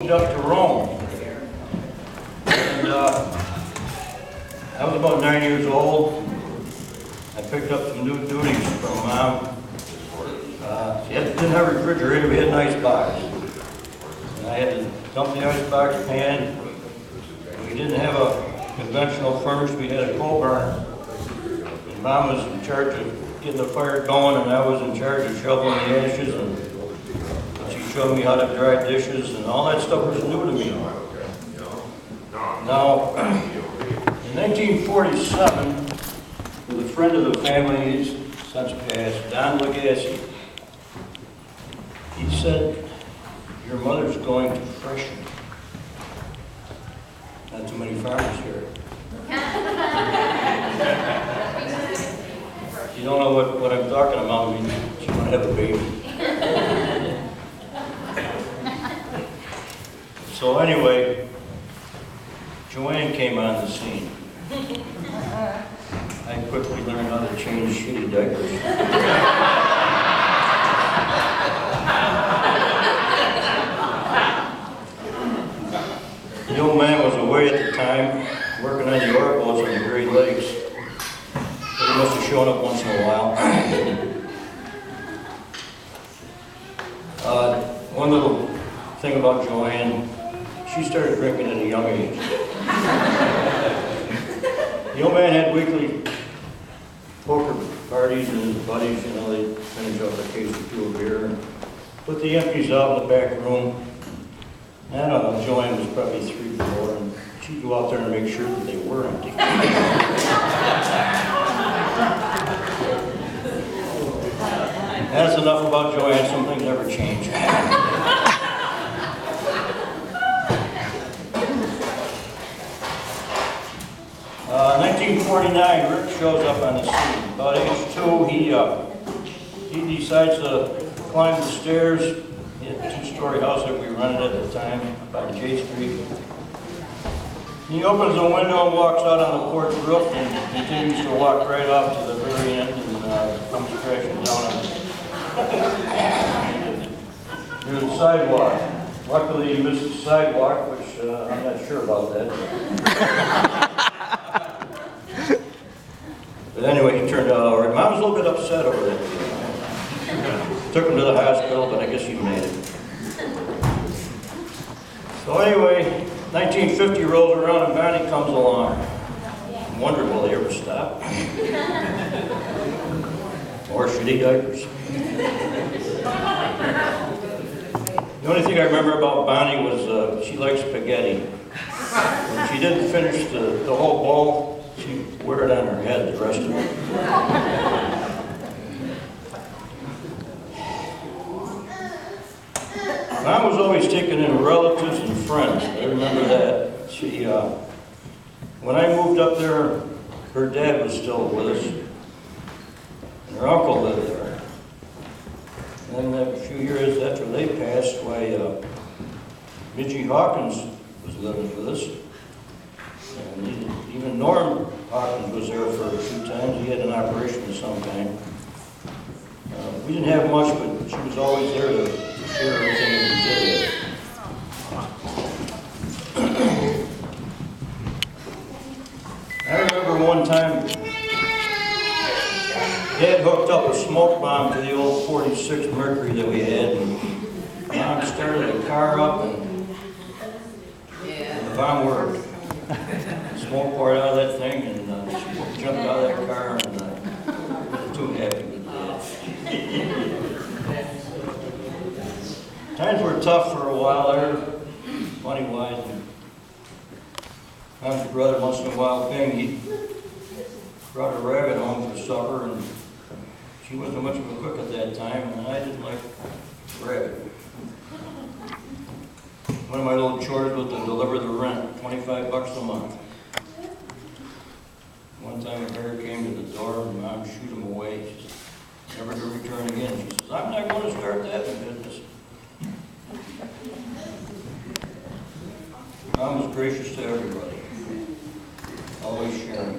Up to Rome, and I was about 9 years old. I picked up some new duties from Mom. She didn't have a refrigerator, we had an ice box. And I had to dump the ice box pan. We didn't have a conventional furnace, we had a coal burner. And Mom was in charge of getting the fire going, and I was in charge of shoveling the ashes, and she showed me how to dry dishes, and all that stuff was new to me. Now, in 1947, with a friend of the family, he's since passed, Don Legassi, he said, "Your mother's going to freshen." Not too many farmers here. You don't know what I'm talking about. I mean, she's going to have a baby. So anyway, Joanne came on the scene. I quickly learned how to change shitty diapers. The old man was away at the time, working on the oar boats on the Great Lakes. But he must have shown up once in a while. One little thing about Joanne, she started drinking at a young age. The old man had weekly poker parties and his buddies, you know, they'd finish up a case or two of beer and put the empties out in the back room. I don't know, Joanne was probably 3 or 4, and she'd go out there and make sure that they were empty. That's enough about Joanne, some things never change. 1949, Rick shows up on the scene. About age 2, he decides to climb the stairs in a 2-story house that we rented at the time, about J Street. He opens the window and walks out on the porch roof and continues to walk right off to the very end and comes crashing down on near the sidewalk. Luckily, he missed the sidewalk, which I'm not sure about that. But anyway, he turned out all right. Mom was a little bit upset over that. Took him to the hospital, but I guess he made it. So anyway, 1950 rolls around and Bonnie comes along. I wonder, will they ever stop? More shitty diapers. The only thing I remember about Bonnie was she liked spaghetti. When she didn't finish the whole bowl, she'd wear it on her head the rest of it. Mom was always taking in relatives and friends. I remember that. She, when I moved up there, her dad was still with us, and her uncle lived there. And then a few years after they passed, why, Midgie Hawkins was living with us. And even Norm Hawkins was there for a few times. He had an operation of some kind. We didn't have much, but she was always there to share everything that we did. I remember one time, Dad hooked up a smoke bomb to the old 46 Mercury that we had, and Mom started the car up, and the bomb worked. Smoke poured out of that thing, and she jumped out of that car, and wasn't too happy with that. Times were tough for a while there, money-wise. Mom's brother, once in a while, came, he brought a rabbit home for supper, and she wasn't much of a cook at that time, and I didn't like rabbit. One of my little chores was to deliver the rent, $25 a month. One time a bear came to the door and Mom shooed him away. She said, never to return again. She says, I'm not going to start that in business. Mom was gracious to everybody, always sharing.